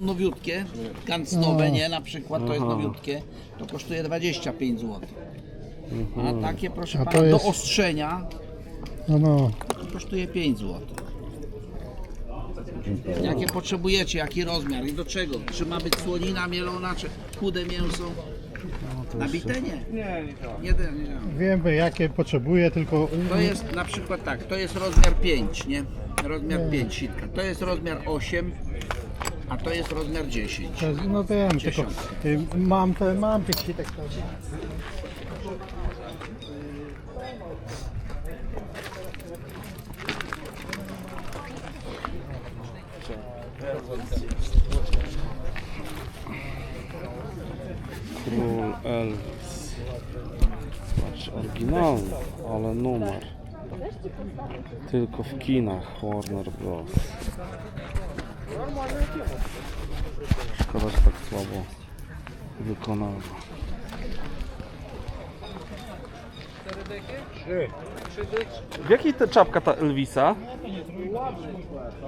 Nowiutkie, kancnowe, nie? Na przykład to jest nowiutkie, to kosztuje 25 zł. A takie, proszę A to pana, jest- do ostrzenia No, to kosztuje 5 zł. Jakie potrzebujecie, jaki rozmiar i do czego? Czy ma być słonina mielona, czy chude mięso? Nabite? Nie. Nie. wiem jakie potrzebuję, tylko To jest na przykład tak, to jest rozmiar 5, nie? Rozmiar 5 sitka. To jest rozmiar 8, a to jest rozmiar 10. no wiem, tylko mam tych sitek. Król Elvis. Patrz, oryginalny, ale numer. Tylko w kinach Warner Bros. Szkoda, że tak słabo wykonano. W jakiej to czapka ta Elvisa?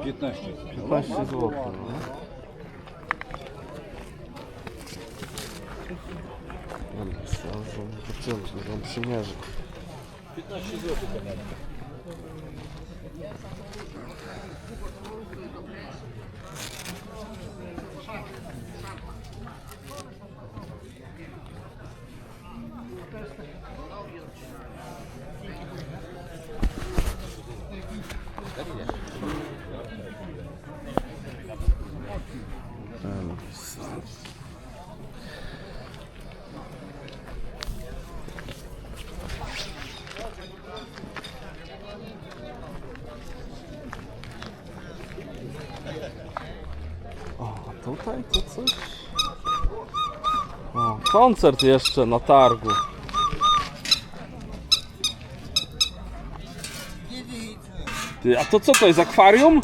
15. 15 zł. No. Elvis, zobaczymy, że on przymierzy. 15 zł. Elvis. O, a tutaj to coś? O, koncert jeszcze na targu. Ty, a to co to jest, akwarium?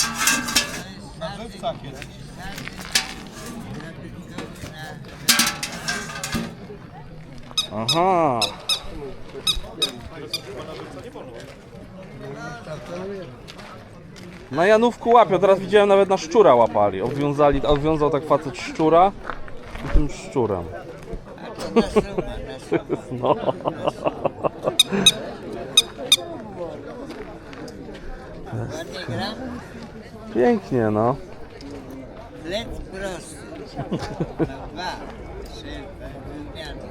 Aha. Na Janówku łapią, teraz widziałem nawet na szczura łapali. Odwiązał tak facet szczura i tym szczurem. No. Pięknie, no. Lec prosty. Dwa, trzy, wymiany.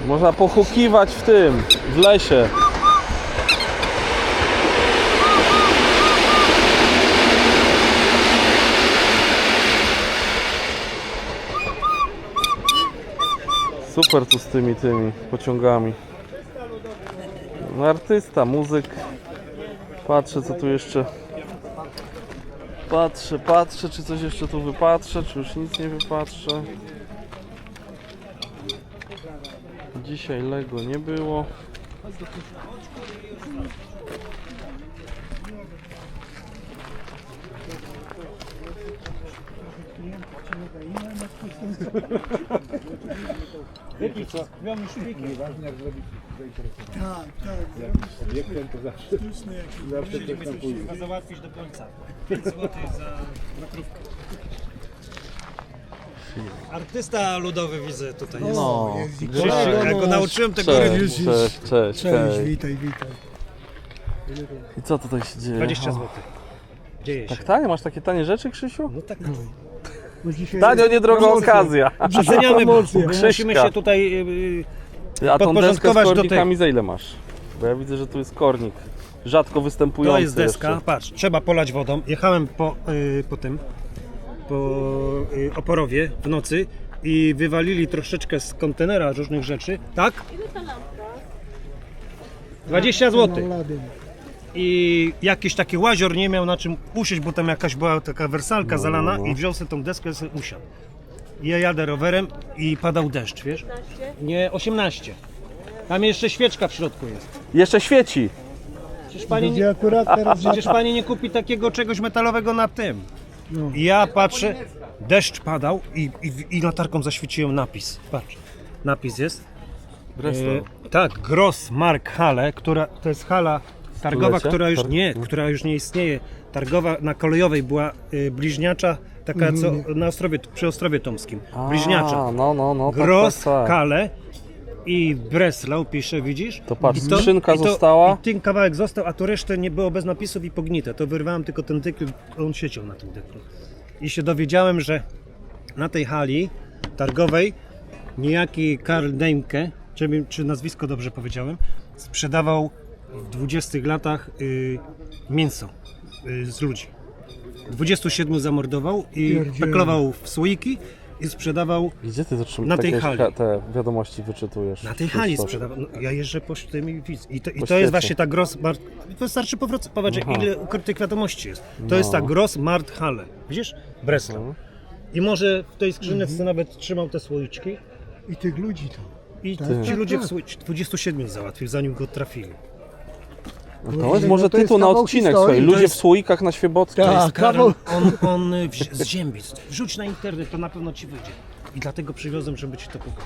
Można pochukiwać w tym, w lesie. Super tu z tymi pociągami. No, artysta, muzyk. Patrzę co tu jeszcze. Patrzę czy coś jeszcze tu wypatrzę, czy już nic nie wypatrzę. Dzisiaj Lego nie było. Nieważne jak zrobić obiektem, to zawsze coś tam pójdzie. Trzeba załatwić do końca. 5 zł za metrówkę. Artysta ludowy widzę tutaj jest. No, Ja go nauczyłem tego cześć, cześć. Witaj. I co tutaj się dzieje? 20 zł. Dzieje się. Tak tanie? Masz takie tanie rzeczy, Krzysiu? No tak. Tanio, niedroga okazja. Doceniamy, bo Krzyśka. musimy się tutaj A tą deskę z podporządkować do kornikami za ile masz? Bo ja widzę, że tu jest kornik. Rzadko występujący to jest deska. jeszcze. Patrz, trzeba polać wodą. Jechałem po oporowie w nocy i wywalili troszeczkę z kontenera różnych rzeczy. Tak? 20 zł. I jakiś taki łazior nie miał na czym usiąść, bo tam jakaś była taka wersalka zalana i wziął sobie tą deskę i sobie usiadł. I ja jadę rowerem i padał deszcz, wiesz? Nie, 18. Tam jeszcze świeczka w środku jest. Jeszcze świeci. Przecież pani nie kupi takiego czegoś metalowego na tym. I ja patrzę, deszcz padał i latarką zaświeciłem napis. Patrz, napis jest. Breslau. Tak, Gross Mark Halle, która to jest hala Targowa, Lecie? która już nie istnieje. Targowa na Kolejowej była bliźniacza, taka co na Ostrowie, przy Ostrowie Tomskim. Bliźniacza. No, Gross, tak. Kale i Breslau pisze, widzisz? To patrz, I skrzynka i została. I ten kawałek został, a to resztę nie było bez napisów i pognite. To wyrwałem tylko ten dykl, on siedział na tym dyklu. I się dowiedziałem, że na tej hali targowej niejaki Karl Deimke, czy nazwisko dobrze powiedziałem, sprzedawał w 20 latach mięso z ludzi. 27 zamordował i Pierdziele. peklował w słoiki i sprzedawał Gdzie ty to Na tej hali. te wiadomości wyczytujesz? na tej hali Krzysztof? sprzedawał. No, ja jeżdżę po tym i widzę. I to świecie. jest właśnie ta Gross Mart. Wystarczy popatrzeć, Aha. ile ukrytych wiadomości jest. To jest ta Gross Mart Halle. Widzisz? Breslau. I może w tej skrzynce nawet trzymał te słoiczki. I tych ludzi tam. I Tak, ci tak, ludzie tak. 27 załatwił, zanim go trafili. To jest może No to jest tytuł na kawał odcinek, historii. słuchaj, To ludzie jest- w słoikach na Świebodzkiej. Tak. To jest Karol, kawał. on z Ziębic. Wrzuć na internet, to na pewno ci wyjdzie. I dlatego przywiozłem, żeby ci to pokazać.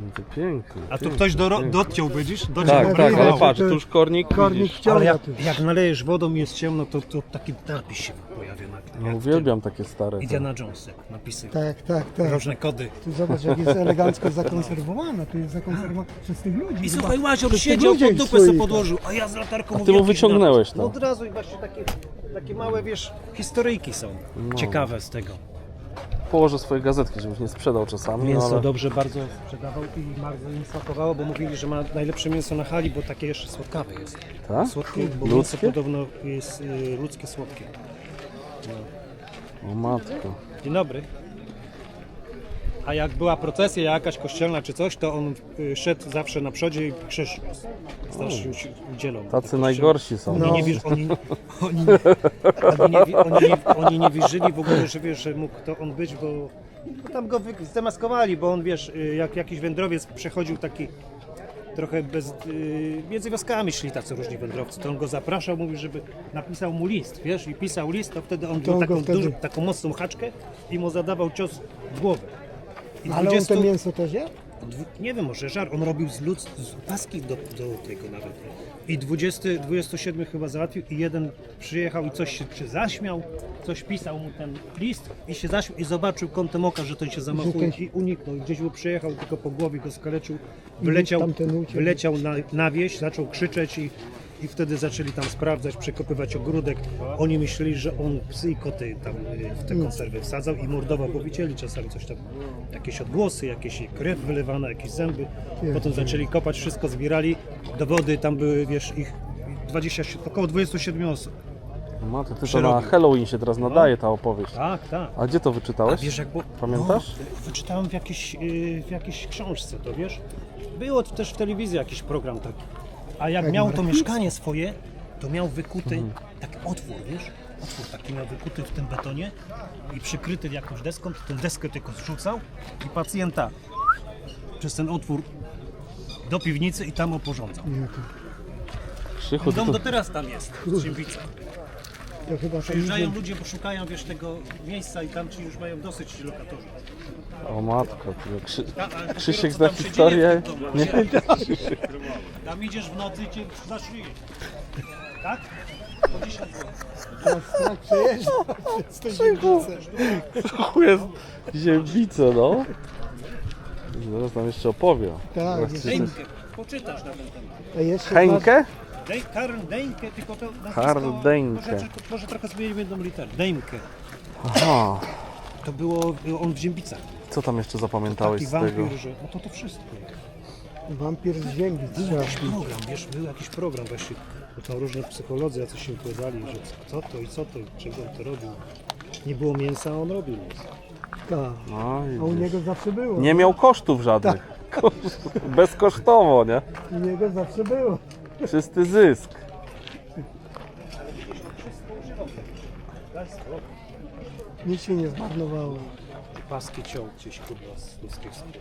No to pięknie. A tu pięknie, ktoś pięknie. dociął, widzisz? Dociął. Tak, Ja tak, wiem, ale że patrz, to- tu już kornik, Kornik widzisz. Ale wciąga jak, tu. jak nalejesz wodą i jest ciemno, to taki napis się pojawia. No, uwielbiam takie stare. Indiana Jones, napisy. Tak, tak, tak. Różne kody. Tu zobacz, jak jest elegancko zakonserwowana. Tu jest zakonserwowana przez tych ludzi. I Zobacz, słuchaj, Łazior przez tych siedział, ludzi pod w dupę sobie słoikach. podłożył, a ja z latarką A mówię, ty mu jakiś wyciągnąłeś napis. to. No od razu i właśnie takie małe, wiesz, historyjki są ciekawe z tego. Położę swoje gazetki, żebyś nie sprzedał czasami. Mięso no, ale... dobrze bardzo sprzedawał i bardzo im smakowało, bo mówili, że ma najlepsze mięso na hali, bo takie jeszcze słodkawe jest. Tak? Słodkie, bo Ludzkie? mięso podobno jest ludzkie słodkie. O matko. Dzień dobry. A jak była procesja jakaś kościelna czy coś, to on szedł zawsze na przodzie i krzyż starszy udzielał. Tacy najgorsi są. Oni, No. nie, oni nie wierzyli w ogóle, że wiesz, że mógł to on być, bo tam go zdemaskowali, bo on wiesz, jak jakiś wędrowiec przechodził taki trochę między wioskami szli tacy różni wędrowcy, to on go zapraszał, mówił, żeby napisał mu list, wiesz, i pisał list, to wtedy on To miał on go wtedy- taką mocną haczkę i mu zadawał cios w głowę. I Ale on to mięso też je? nie wiem, może żar, on robił z paski do tego nawet. I 27 chyba załatwił i jeden przyjechał i coś się czy zaśmiał, coś pisał mu ten list i się zaśmiał i zobaczył kątem oka, że ten się zamachuje Że ten- i uniknął. I gdzieś mu przyjechał, tylko po głowie go skaleczył, tamten uciekł. wyleciał na wieś, zaczął krzyczeć i wtedy zaczęli tam sprawdzać, przekopywać ogródek. Oni myśleli, że on psy i koty tam w te konserwy wsadzał i mordował, bo widzieli czasami coś tam, jakieś odgłosy, jakieś krew wylewana, jakieś zęby. Potem zaczęli kopać, wszystko zbierali. Dowody tam były, wiesz, ich około 27 osób. Matko, ty to na Przerobił. Halloween się teraz nadaje ta opowieść. Tak, tak. A gdzie to wyczytałeś? Wiesz, jak było, Pamiętasz? No, wyczytałem w jakiejś książce, to wiesz. Było też w telewizji jakiś program taki. A jak miał to mieszkanie swoje, to miał wykuty taki otwór, wiesz? Otwór taki miał wykuty w tym betonie i przykryty jakąś deską, tę deskę tylko zrzucał i pacjenta przez ten otwór do piwnicy i tam oporządzał. Krzychu, Dom to... do teraz tam jest, w Szymbice. To chyba tam Przyjeżdżają idzie. ludzie, bo szukają, wiesz, tego miejsca i tam ci już mają dosyć ci lokatorzy. O matko, ty, Ale Krzysiek dopiero zna co tam się historię. dzieje w tym domu, tam idziesz w nocy i cię zaszli. Tak? Po 10 zł. Tak przejeżdża przez te Ziemnice. Krzychu jest ziemnice, no. Zaraz nam jeszcze opowie. Tak, Zaraz jest. ci coś- Dejnkę, poczytasz na ten temat. A jeszcze Henkę? Karl Dejnkę, tylko to Karl nazwisko, Dejnkę. może trochę zmienimy jedną literę. Dejnkę. Aha. To było on w Ziębicach. Co tam jeszcze zapamiętałeś Taki z tego? wampir, że... No to wszystko. wampir z Ziemnic. Był trzeba jakiś pić. program, wiesz, był jakiś program właśnie. Bo tam różne psycholodzy jacyś się opowiadali, że co to i co to, i czego on to robił. Nie było mięsa, a on robił mięso. Tak. No, A u widzisz. niego zawsze było. Nie miał kosztów żadnych. Bezkosztowo, nie? U niego zawsze było. Czysty zysk. Nic się nie zmarnowało. Paski ciął gdzieś kurwa z ludzkiej strony.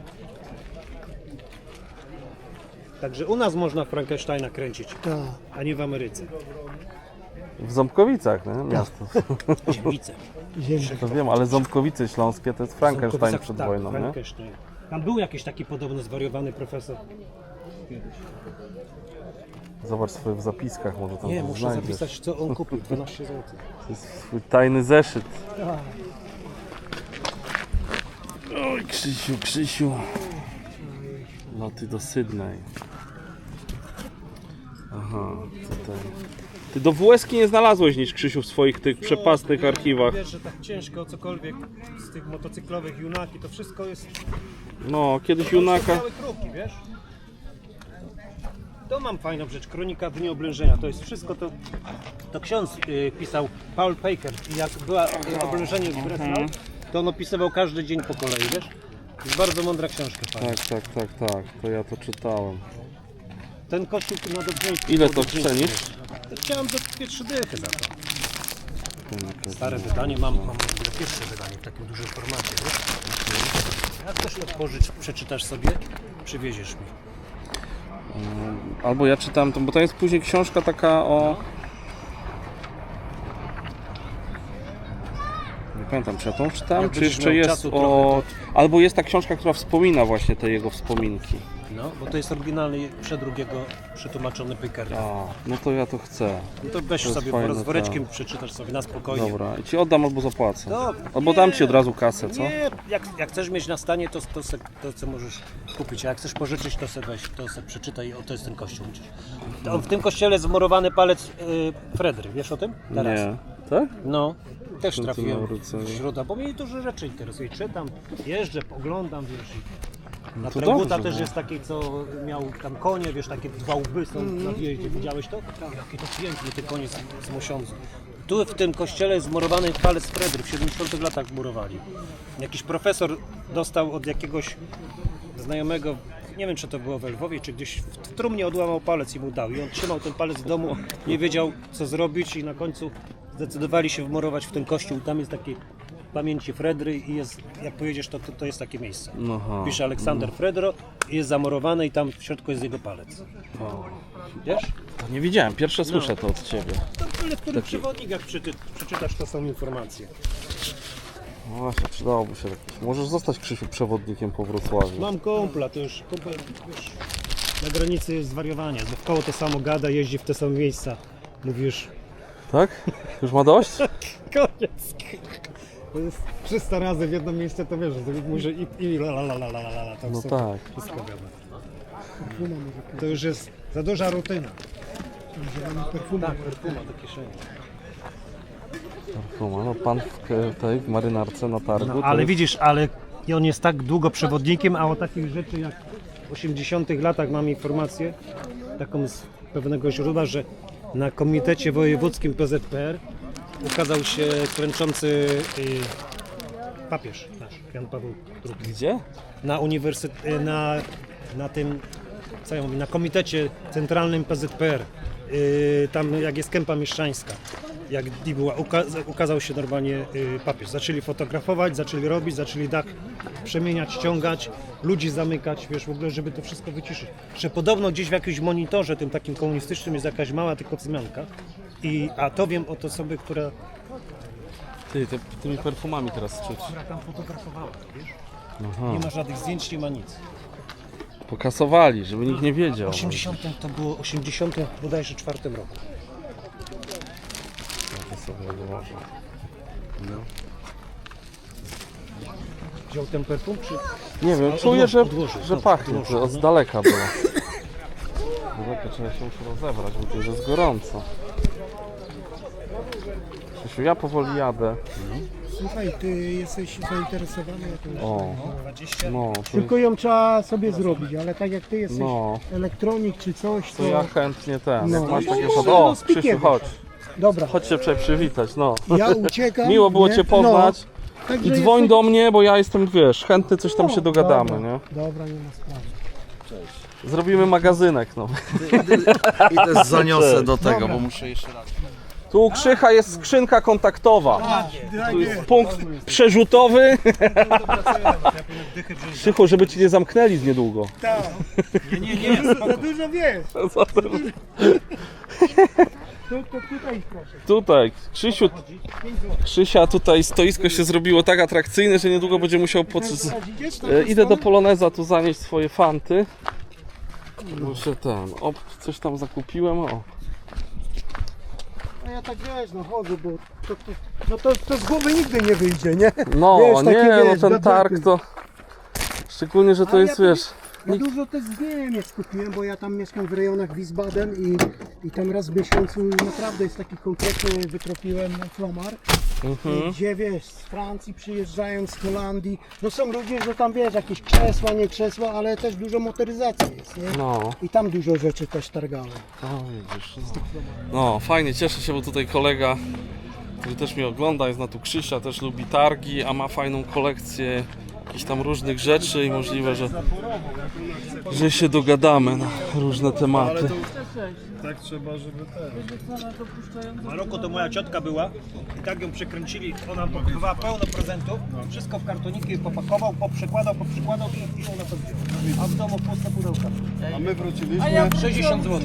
Także u nas można Frankensteina kręcić, Tak. a nie w Ameryce. W Ząbkowicach, nie? Miasto. Ziemnice. Ziemnice. To wiem, ale Ząbkowice śląskie to jest Frankenstein przed tak, wojną, nie? Frankenstein. Tam był jakiś taki podobno zwariowany profesor. Zobacz swoje w zapiskach, może tam Nie, coś muszę znajdziesz. zapisać, co on kupił. 12 zł. To jest swój tajny zeszyt. Oj, Krzysiu, Krzysiu. Loty do Sydney. Aha, tutaj. Ty do WS-ki nie znalazłeś nic, Krzysiu, w swoich tych przepastnych archiwach. Wiesz, że tak ciężko cokolwiek z tych motocyklowych Junaki, to wszystko jest... No, kiedyś Junaka. Małe kruki, wiesz? To mam fajną rzecz, Kronika Dni Oblężenia, to jest wszystko to ksiądz pisał Paul Paker i jak była oblężenie w Breslau, to on opisywał każdy dzień po kolei, wiesz? Jest bardzo mądra książka, fajna. Tak, to ja to czytałem. Ten kościół tu na Dobrzyńsku. Ile to cenisz? Chciałem do 2-3 dychy za to. Stare wydanie, mam pierwsze wydanie w takim dużym formacie, wiesz? Jak chcesz otworzyć, przeczytasz sobie, przywieziesz mi. Albo ja czytałem to, bo to jest później książka taka o... Nie pamiętam, czy ja tą czytałem, Jak czy będziesz jeszcze miał jest czasu o... trochę, Albo jest ta książka, która wspomina właśnie te jego wspominki. No, bo to jest oryginalny przedrugiego przetłumaczony Pickerem. A, no to ja to chcę. No to weź jest sobie fajne, z woreczkiem, przeczytasz sobie na spokojnie. Dobra, i ci oddam albo zapłacę. No, Albo dam ci od razu kasę, co? Nie, jak chcesz mieć na stanie, to co możesz kupić, a jak chcesz pożyczyć, to se weź, to se przeczytaj, o to jest ten kościół. W tym kościele jest zmurowany palec Fredry, wiesz o tym? Teraz. Nie. Tak? No, też Święty trafiłem Maurycy. w źródła, bo mnie dużo rzeczy interesuje. Czytam, jeżdżę, oglądam, wiesz. Na to Treguta dobrze, też no. jest taki, co miał tam konie, wiesz, takie dwa łby są na wjeździe, widziałeś to? Jakie to piękne, te konie z mosiądzu. Tu w tym kościele jest zmurowany palec Fredry, w 70 latach murowali. Jakiś profesor dostał od jakiegoś znajomego, nie wiem czy to było w Lwowie, czy gdzieś w trumnie odłamał palec i mu dał. I on trzymał ten palec w domu, nie wiedział co zrobić i na końcu zdecydowali się wmurować w ten kościół. Tam jest takie pamięci Fredry i jest, jak pojedziesz, to jest takie miejsce. Aha. Pisze Aleksander Fredro i jest zamurowany i tam w środku jest jego palec. Wiesz? Nie widziałem, pierwsze słyszę to od ciebie. To tyle, w którym przewodnik, jak przeczytasz, to są informacje. No właśnie, przydałoby się jakieś. Możesz zostać, Krzysiu, przewodnikiem po Wrocławiu. Mam kumpla, to już kumpel, wiesz, na granicy jest zwariowanie, bo w koło to samo gada, jeździ w te same miejsca. Mówisz, Tak? Już ma dość? koniec. To jest 300 razy w jedno miejsce, to wiesz, to mówi, że i la la la la la la, tam No są tak. wszystko wiadomo. To już jest za duża rutyna. Tak, perfuma do kieszeni. No pan w tej w marynarce na targu. No, to ale jest- widzisz, ale on jest tak długo przewodnikiem, a o takich rzeczy jak w 80 latach mam informację, taką z pewnego źródła, że na Komitecie Wojewódzkim PZPR ukazał się klęczący papież nasz, Jan Paweł II. Gdzie? Na na tym, co ja mówię, na Komitecie Centralnym PZPR, tam jak jest kępa mieszczańska, jak była, ukazał się normalnie papież. Zaczęli fotografować, zaczęli robić, zaczęli dach przemieniać, ściągać, ludzi zamykać, wiesz, w ogóle, żeby to wszystko wyciszyć. Że podobno gdzieś w jakimś monitorze, tym takim komunistycznym, jest jakaś mała tylko wzmianka. A to wiem od osoby, która Ty, tymi perfumami teraz czuć. tam fotografowała, wiesz? Aha. Nie ma żadnych zdjęć, nie ma nic. Pokasowali, żeby nikt nie wiedział. 80 to było 80 bodajże 4 roku. Ja to sobie odłożę. Wziął ten perfum, czy... Nie wiem, A, czuję, odłożył, że no, pachnie, odłożył, to z daleka było. Z daleka trzeba się już rozebrać, bo to już jest gorąco. Krzysiu, ja powoli jadę. Słuchaj, ty jesteś zainteresowany jakąś... O, 20. no, to, Tylko ją trzeba sobie zrobić, ale tak jak ty jesteś no, elektronik czy coś, to ja chętnie ten. No. Jak masz takie No, foto. no, O, z Krzysiu, pikiem. chodź. Dobra, Chodź się przywitać, no. ja uciekam. Miło było nie? Cię poznać. No, także I dzwoń jesteś- do mnie, bo ja jestem, wiesz, chętny coś tam się dogadamy, dobra, nie? Dobra, nie ma sprawy. Zrobimy magazynek, no. I też zaniosę do tego, Dobra. bo muszę jeszcze raz. Tu u Krzycha jest skrzynka kontaktowa. Tu jest punkt przerzutowy. Krzychu, żeby Ci nie zamknęli z niedługo. Nie, Za dużo wiesz. To tutaj proszę. Tutaj, Krzysiu, Krzysia, tutaj stoisko się zrobiło tak atrakcyjne, że niedługo będzie musiał idę do Poloneza tu zanieść swoje fanty. Muszę coś tam zakupiłem, o. A ja tak wiesz, no chodzę, bo to z głowy nigdy nie wyjdzie, nie? No, Wiesz, takie, nie, no wiesz, ten gadżety. targ to... Szczególnie, że to Ale jest, ja wiesz... Ja dużo też z Niemiec kupiłem, bo ja tam mieszkam w rejonach Wiesbaden i tam raz w miesiącu naprawdę jest taki konkretny, wytropiłem flomar, gdzie wiesz, z Francji przyjeżdżają, z Holandii, no są ludzie, że tam wiesz, jakieś krzesła, nie krzesła, ale też dużo motoryzacji jest, nie? No. I tam dużo rzeczy też targałem. O, widzisz, no fajnie, cieszę się, bo tutaj kolega, który też mnie ogląda, jest na tu Krzysia, też lubi targi, a ma fajną kolekcję jakichś tam różnych rzeczy i możliwe, że się dogadamy na różne tematy. Tak trzeba, żeby W Maroku to moja ciotka była i tak ją przekręcili, ona pakowała pełno prezentów, wszystko w kartoniki popakował, poprzekładał i ona to wzięła. A w domu puste pudełka. A my wróciliśmy. 60 zł.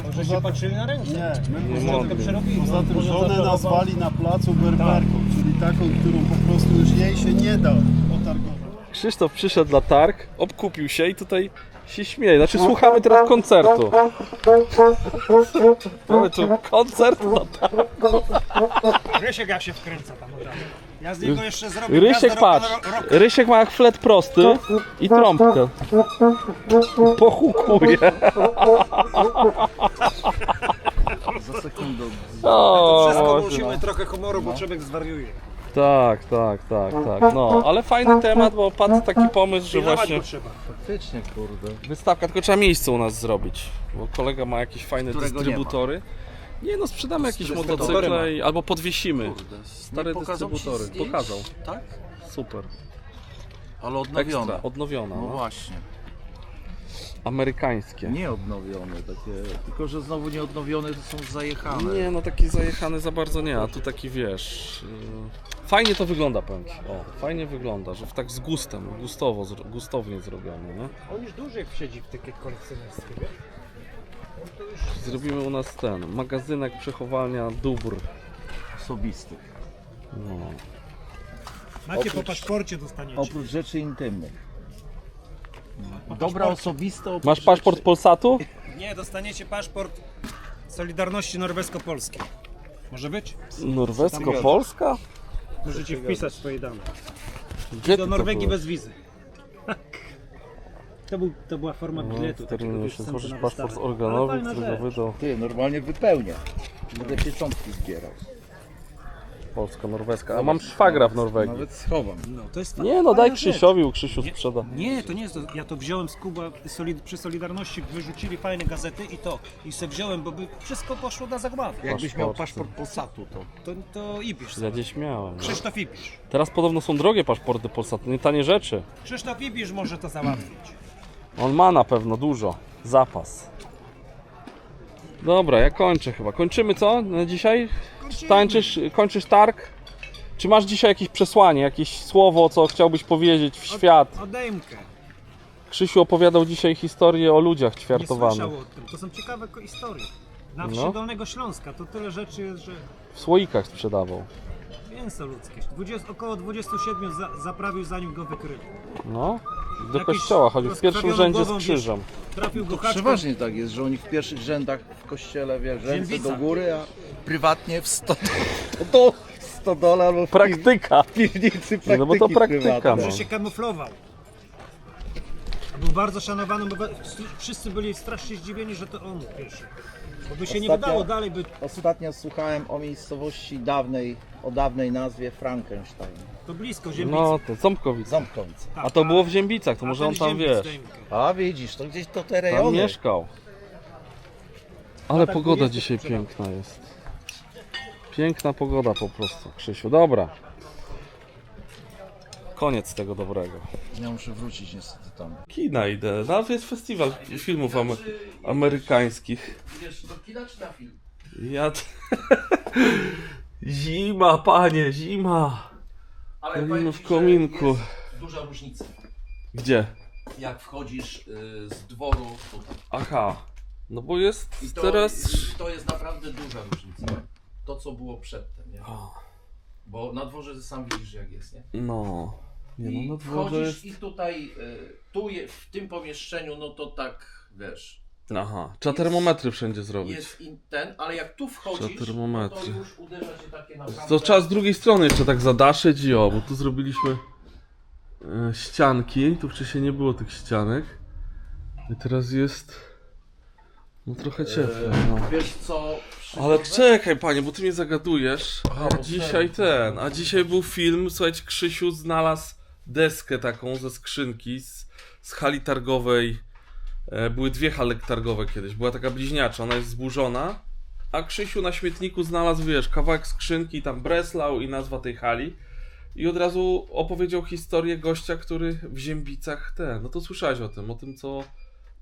Może się patrzyli na ręce. Nie, my Troszkę przerobili. poza tym żonę nazwali na placu berberką, czyli taką, którą po prostu już jej się nie da potargować. Krzysztof przyszedł na targ, obkupił się i tutaj się śmieje. Znaczy słuchamy teraz koncertu. Mamy tu koncert na targu. Rysiek jak się wkręca tam od razu. Ja z niego jeszcze zrobię Rysiek, patrz, Rysiek ma jak flet prosty i trąbkę. Pochukuje. Za sekundę. Wszystko O, musimy trochę humoru, bo człowiek zwariuje. tak. No, ale fajny temat, bo padł taki pomysł, że Pilnować właśnie go trzeba. Faktycznie, kurde. wystawka, tylko trzeba miejsce u nas zrobić, bo kolega ma jakieś fajne Którego dystrybutory. Nie no, sprzedamy jakieś dystrybutory motocykle albo podwiesimy. Kurde. Stare Nie pokazał ci dystrybutory. zdjęć? Pokazał. Tak? Super. Ale odnowione. Ekstra, odnowiona. No No. właśnie. Amerykańskie. Nie odnowione takie, tylko że znowu nie odnowione, to są zajechane. Nie, no taki zajechany za bardzo nie, a tu taki wiesz... Fajnie to wygląda, powiem ci. O, fajnie wygląda, że tak z gustem, gustownie zrobione, nie? On już dłużej siedzi w takie kolekcjonerskie, wiesz? Zrobimy u nas magazynek przechowalnia dóbr. Osobistych. No. Macie po paszporcie dostaniecie. Oprócz rzeczy intymnych. Dobra osobiste. oprócz Masz paszport rzeczy- Polsatu? Nie, dostaniecie paszport Solidarności Norwesko-Polskiej. Może być? Norwesko-Polska? Możecie wpisać swoje dane. Gdzie Do ty Norwegii to bez wizy. To była forma biletu. w terminie takiego jeszcze wstępu tworzysz na paszport wystawę. organowy, Ale fajna którego rzecz. wydał Ty, normalnie wypełnia. Będę pieczątki zbierał. Polsko-Norweska. A mam szwagra w Norwegii. Nawet schowam. No, to jest Nie no, daj fajna rzecz. Krzysiowi, Krzysiu sprzeda. Nie, to nie jest to. Ja to wziąłem z Kuba, przy Solidarności wyrzucili fajne gazety i se wziąłem, bo by wszystko poszło na zagładę. Jakbyś miał Paszporty. paszport Polsatu, to To Ibisz. Ja gdzieś miałem. No. Krzysztof Ibisz. Teraz podobno są drogie paszporty Polsatu, nie tanie rzeczy. Krzysztof Ibisz może to załatwić. On ma na pewno dużo. Zapas. Dobra, ja kończę chyba. Kończymy co na dzisiaj? Kończysz targ? Czy masz dzisiaj jakieś przesłanie, jakieś słowo, co chciałbyś powiedzieć w świat? Odejmkę. Krzysiu opowiadał dzisiaj historię o ludziach Nie ćwiartowanych. słyszał o tym. To są ciekawe historie. Na wsi No. Dolnego Śląska to tyle rzeczy jest, że W słoikach sprzedawał. mięso ludzkie. Około 27 zaprawił zanim go wykryli. No. Do Jakiś kościoła chodził w pierwszym rozkrwawioną rzędzie z głową, krzyżem. Trafił go haczką. przeważnie tak jest, że oni w pierwszych rzędach w kościele, wiesz, ręce Ziębica. do góry, a prywatnie w stodole albo w Praktyka. piwnicy praktyki No bo to praktyka, prywatne. no. Że się kamuflował. Był bardzo szanowany, bo wszyscy byli strasznie zdziwieni, że to on pierwszy. Bo by się nie Ostatnio- wydało dalej, by Ostatnio słuchałem o miejscowości dawnej, o dawnej nazwie Frankenstein. to blisko Ziemnicy. No to Ząbkowice. Ząbkowice. Tak, A to było w Ziębicach, to może on tam wiesz. A widzisz, to gdzieś to te Tam rejony. mieszkał. Ale tak pogoda 20 dzisiaj sprzedał. piękna jest. Piękna pogoda po prostu, Krzysiu. Dobra. Koniec tego dobrego. Ja muszę wrócić niestety tam. Kina idę. No, jest festiwal filmów amerykańskich. Wiesz, do kina czy na film? Ja... Zima, panie, zima. Ale Palimy w kominku. jest duża różnica. Gdzie? Jak wchodzisz z dworu tutaj. Aha. No bo jest I to, teraz... to jest naprawdę duża różnica. To co było przedtem, nie? Bo na dworze sam widzisz jak jest, nie? No. Nie I no, na dworze wchodzisz jest... i tutaj, w tym pomieszczeniu, no to tak wiesz. Aha, trzeba termometry wszędzie zrobić. Jest ten, ale jak tu wchodzisz, Trzeba termometry. to już uderza cię takie naprawdę... To trzeba z drugiej strony jeszcze tak zadaszyć i bo tu zrobiliśmy ścianki, tu wcześniej nie było tych ścianek i teraz jest no trochę cieplej. No. Wiesz co... Ale czekaj panie, bo ty mnie zagadujesz, Aha, a bo dzisiaj a dzisiaj był film, słuchajcie, Krzysiu znalazł deskę taką ze skrzynki z hali targowej. Były dwie hale targowe kiedyś, była taka bliźniacza, ona jest zburzona, a Krzysiu na śmietniku znalazł, wiesz, kawałek skrzynki, tam Breslau i nazwa tej hali i od razu opowiedział historię gościa, który w Ziębicach no to słyszałeś o tym co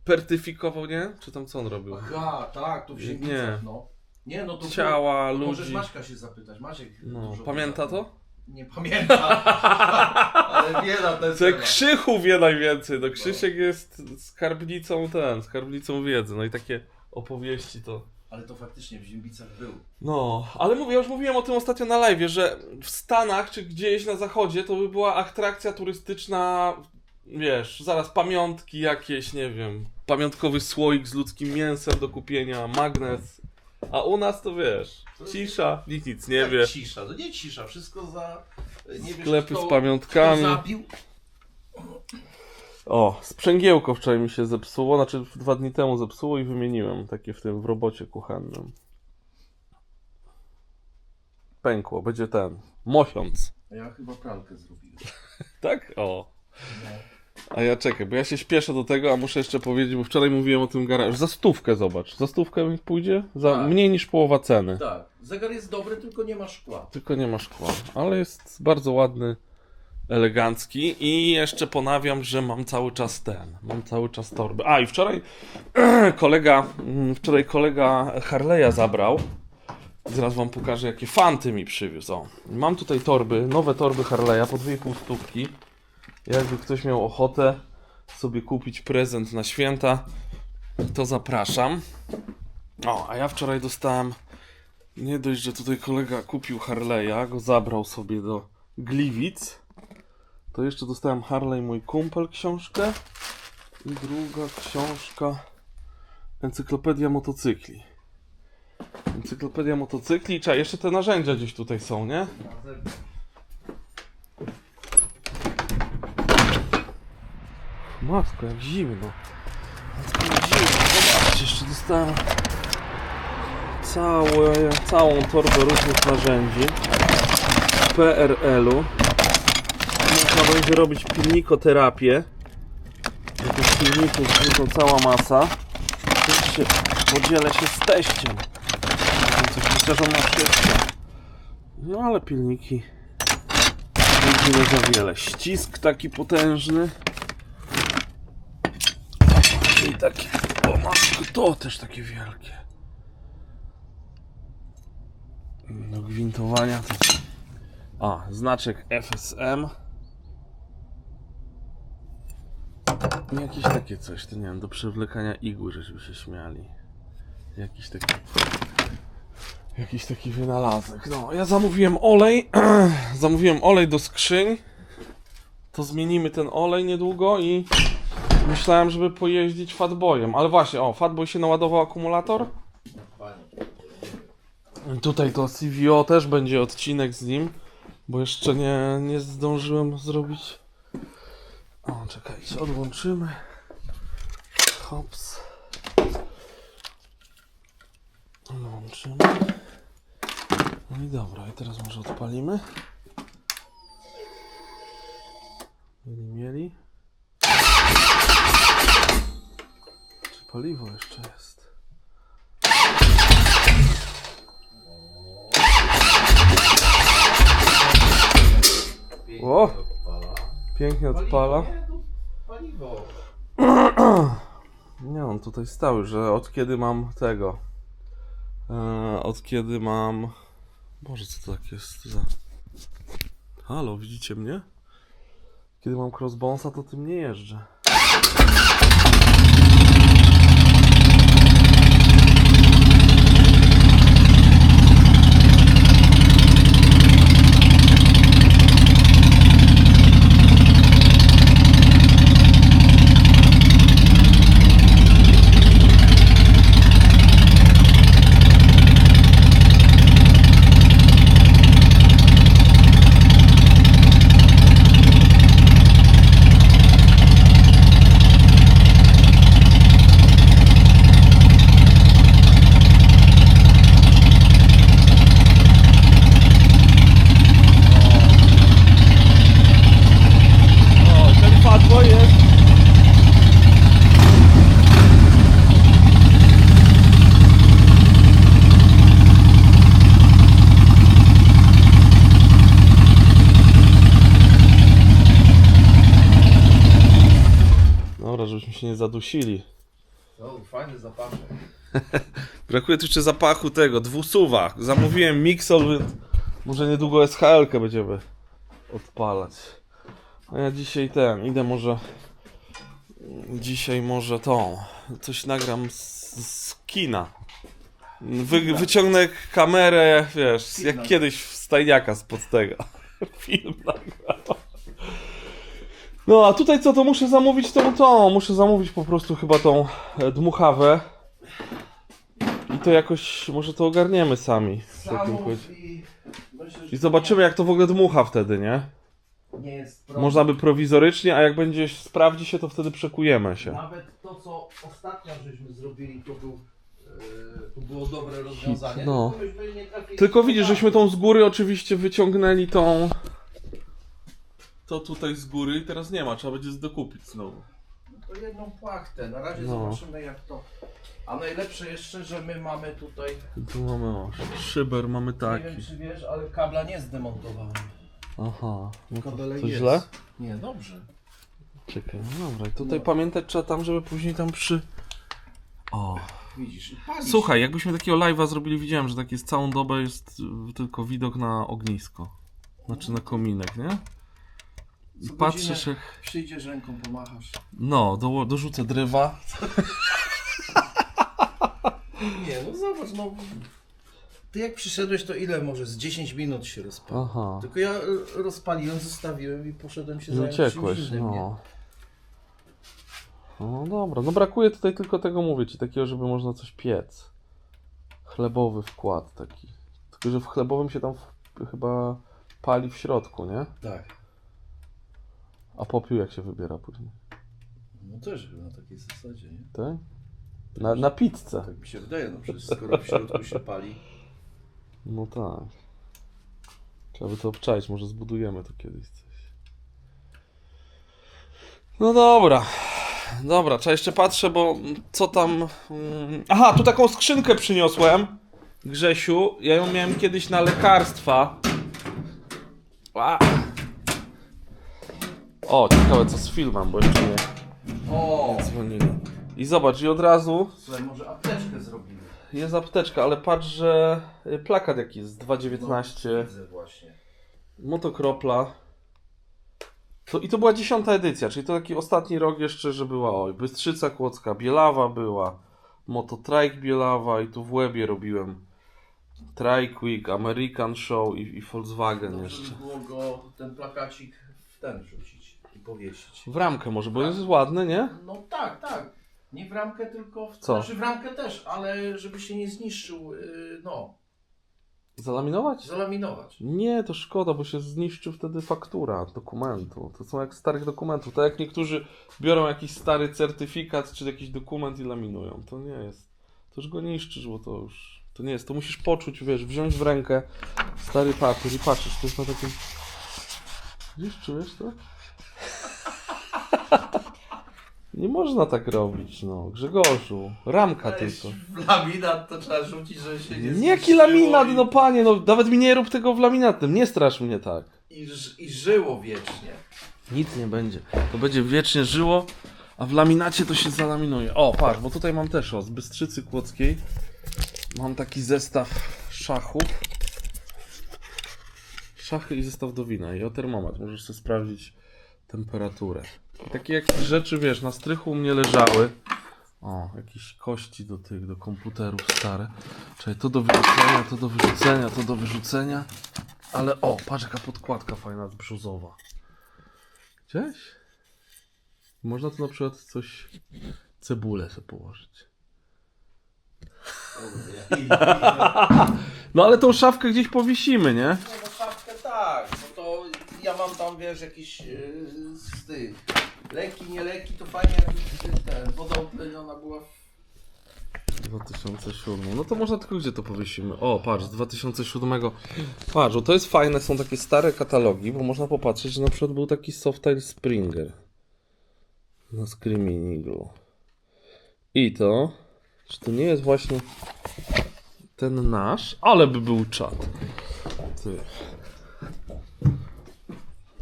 pertyfikował, nie? Czy tam co on robił? Aha, tak, tu w Nie. Ziębicach, no. Nie, no to Ciała to ludzi. Możesz Maćka się zapytać, Maciek No, dużo pamięta wie. to? Nie pamięta, ale wie na ten To temat. Krzychu wie najwięcej, no Krzysiek jest skarbnicą wiedzy, no i takie opowieści to... Ale to faktycznie w Ziębicach był. No, ale mówię, już mówiłem o tym ostatnio na live, że w Stanach czy gdzieś na zachodzie to by była atrakcja turystyczna, wiesz, zaraz pamiątki jakieś, nie wiem, pamiątkowy słoik z ludzkim mięsem do kupienia, magnes, a u nas to wiesz, cisza, nikt nic nie wie, Cisza, to nie cisza, wszystko za... Nie wiesz, sklepy kto, z pamiątkami. Kto zabił? O, sprzęgiełko wczoraj mi się zepsuło, znaczy 2 dni temu zepsuło i wymieniłem, takie w robocie kuchennym. Pękło, będzie mosiąc. Ja chyba pralkę zrobiłem. Tak? O. A ja czekaj, bo ja się śpieszę do tego, a muszę jeszcze powiedzieć, bo wczoraj mówiłem o tym garażu. Za 100 zobacz. Za 100 mi pójdzie? Za Tak. mniej niż połowa ceny. Tak, zegar jest dobry, tylko nie ma szkła. Tylko nie ma szkła. Ale jest bardzo ładny, elegancki i jeszcze ponawiam, że mam cały czas torby. A i wczoraj kolega Harley'a zabrał. Zaraz wam pokażę, jakie fanty mi przywiózł. O, mam tutaj torby, nowe torby Harley'a po 2,5 stówki. Jakby ktoś miał ochotę sobie kupić prezent na święta, to zapraszam. O, a ja wczoraj dostałem, nie dość, że tutaj kolega kupił Harley'a, go zabrał sobie do Gliwic, to jeszcze dostałem Harley mój kumpel książkę i druga książka Encyklopedia motocykli. Czekaj, jeszcze te narzędzia gdzieś tutaj są, nie? Matko, jak zimno. Zobaczcie, jeszcze dostałem całą torbę różnych narzędzi PRL-u. Można będzie robić pilnikoterapię. Tych pilników jest cała masa. Też się podzielę się z teściem. Myślę, że on ma wszystko. No ale pilniki nie za wiele. Ścisk taki potężny. I takie, o matko, to też takie wielkie. Do gwintowania to... A, znaczek FSM. Jakieś takie coś, to nie wiem, do przewlekania igły, żeśmy się śmiali. Jakiś taki wynalazek. No, ja zamówiłem olej do skrzyń. To zmienimy ten olej niedługo i myślałem, żeby pojeździć Fatboyem, ale właśnie, Fatboy się naładował akumulator. Tutaj to CVO też będzie odcinek z nim, bo jeszcze nie zdążyłem zrobić. O, czekajcie, odłączymy. Hops. Odłączymy. No i dobra, i teraz może odpalimy. Mieli. Czy paliwo jeszcze jest? O! Pięknie odpala. Paliwo. Nie, on tutaj stał, że od kiedy mam tego. Boże, co to tak jest za. Halo, widzicie mnie? Kiedy mam crossbonesa, to tym nie jeżdżę. się nie zadusili. O, fajny zapach. Brakuje tu jeszcze zapachu tego, dwusuwa. Zamówiłem Mixol, więc może niedługo SHL-kę będziemy odpalać. A ja dzisiaj idę może... Dzisiaj może coś nagram z kina. Wyciągnę kamerę, wiesz, jak kiedyś w stajniaka spod tego. Film nagram. No a tutaj co, to muszę zamówić muszę zamówić po prostu chyba tą dmuchawę. I to jakoś, może to ogarniemy sami. I zobaczymy jak to w ogóle dmucha wtedy, nie? Nie jest Można by prowizorycznie, a jak będzie sprawdzi się, to wtedy przekujemy się. Nawet to, co ostatnio żeśmy zrobili, to było dobre rozwiązanie. No. Tylko myśmy nie trafili Tylko w widzisz, żeśmy tą z góry oczywiście wyciągnęli to tutaj z góry i teraz nie ma, trzeba będzie dokupić znowu. To jedną płachtę. Na razie No. zobaczymy jak to. A najlepsze jeszcze, że my mamy tutaj. Tu mamy szyber, mamy Nie taki. wiem czy wiesz, ale kabla nie zdemontowałem. Aha, no Kabele to jest. źle? Nie, dobrze. Czekaj, no dobra, i tutaj pamiętać trzeba tam, żeby później tam O. Widzisz, i palisz. Słuchaj, jakbyśmy takiego live'a zrobili, widziałem, że tak jest całą dobę, jest tylko widok na ognisko. Znaczy na kominek, nie? I Co patrzysz godzinę jak... Przyjdziesz ręką, pomachasz. No, dorzucę drewa. Nie, no zobacz, no. Ty jak przyszedłeś, to ile może? Z 10 minut się rozpalił. Aha. Tylko ja rozpaliłem, zostawiłem i poszedłem się Nie zająć uciekłeś, czymś innym, nie? no. No dobra, no brakuje tutaj tylko tego, mówię ci, takiego, żeby można coś piec. Chlebowy wkład taki. Tylko, że w chlebowym się tam chyba pali w środku, nie? Tak. A popiół jak się wybiera później? No też na takiej zasadzie, nie? Tak? Na pizzę. Tak mi się wydaje, no przecież skoro w środku się pali. No tak. Trzeba by to obczaić, może zbudujemy to kiedyś coś. No dobra. Dobra, trzeba jeszcze patrzę, bo co tam... Aha, tu taką skrzynkę przyniosłem. Grzesiu, ja ją miałem kiedyś na lekarstwa. O, ciekawe co z filmem, bo jeszcze nie O! dzwonili. I zobacz, i od razu Słuchaj, może apteczkę zrobimy. jest apteczka, ale patrz, że plakat jaki jest, 2.19. Widzę właśnie. Motokropla. I to była 10. edycja, czyli to taki ostatni rok jeszcze, że była Bystrzyca Kłodzka, Bielawa była, Mototrike Bielawa i tu w Łebie robiłem Trike Week, American Show i Volkswagen Dobrze jeszcze. by było go, ten plakacik w ten rzucić i powiesić. W ramkę może, bo jest ładny, nie? No tak, tak. Nie w ramkę, tylko w... Co? Znaczy w ramkę też, ale żeby się nie zniszczył, no, Zalaminować? zalaminować. Nie, to szkoda, bo się zniszczy wtedy faktura dokumentu. To są jak starych dokumentów. Tak jak niektórzy biorą jakiś stary certyfikat czy jakiś dokument i laminują. To nie jest. To już go niszczysz, bo to już... To nie jest. To musisz poczuć, wiesz, wziąć w rękę stary papier i patrzysz. To jest na takim... Widzisz, czujesz to? Nie można tak robić, no. Grzegorzu. Ramka tylko. W laminat to trzeba rzucić, żeby się nie Nie jaki zniszczyło laminat, i- no panie, no nawet mi nie rób tego w laminatnym. Nie strasz mnie tak. I żyło wiecznie. Nic nie będzie. To będzie wiecznie żyło, a w laminacie to się zalaminuje. O, patrz, bo tutaj mam też z Bystrzycy Kłodzkiej. Mam taki zestaw szachów. Szachy i zestaw do wina. I o termometr. Możesz sobie sprawdzić temperaturę. I takie jakieś rzeczy, wiesz, na strychu u mnie leżały. O, jakieś kości do komputerów stare. Czekaj, to do wyrzucenia, to do wyrzucenia, to do wyrzucenia. Ale o, patrz jaka podkładka fajna, brzuzowa. Gdzieś? Można tu na przykład coś, cebulę sobie położyć. No ale tą szafkę gdzieś powiesimy, nie? No szafkę tak, no to ja mam tam, wiesz, jakieś z tych leki, nie leki, to fajnie jakby ten, woda utleniona była w... 2007. No to można tylko gdzie to powiesimy? O, patrz, z 2007. Patrz, bo to jest fajne, są takie stare katalogi, bo można popatrzeć, że na przykład był taki Softail Springer na Screaming Eagle. I to, czy to nie jest właśnie ten nasz, ale by był czad. Ty.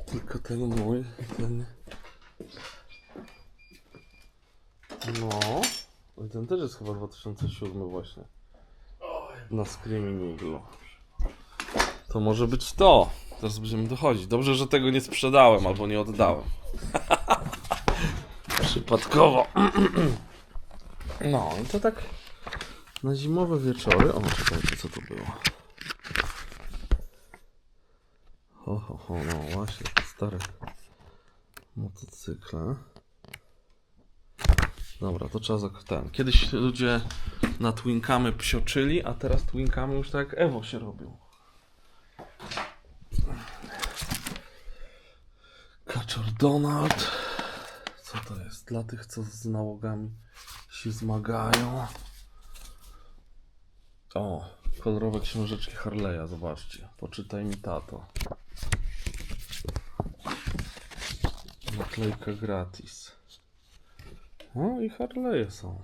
Tylko ten mój, ten... No. I ten też jest chyba 2007 właśnie. Na Screaming Eagle. To może być to. Teraz będziemy dochodzić. Dobrze, że tego nie sprzedałem albo nie oddałem. Przypadkowo. No i to tak na zimowe wieczory. O, czekajcie, co to było? No właśnie, te stare motocykle. Dobra, to trzeba ten. Kiedyś ludzie na Twinkamy psioczyli, a teraz Twinkamy już tak jak Evo się robią. Kaczor Donald. Co to jest? Dla tych, co z nałogami się zmagają. O, kolorowe książeczki Harley'a, zobaczcie. Poczytaj mi tato. Naklejka gratis. O, i Harley'e są.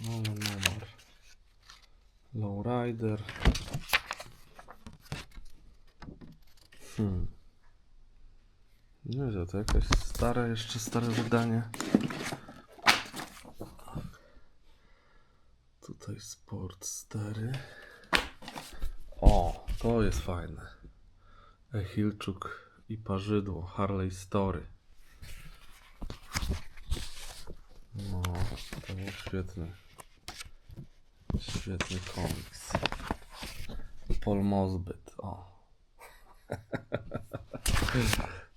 Numer. Lowrider. Nie wiem, to jakaś jeszcze stare wydanie. Tutaj Sport 4. O, to jest fajne. Echilczuk i Parzydło. Harley Story. No, to był świetny. Świetny komiks. Paul Mosbyt. O.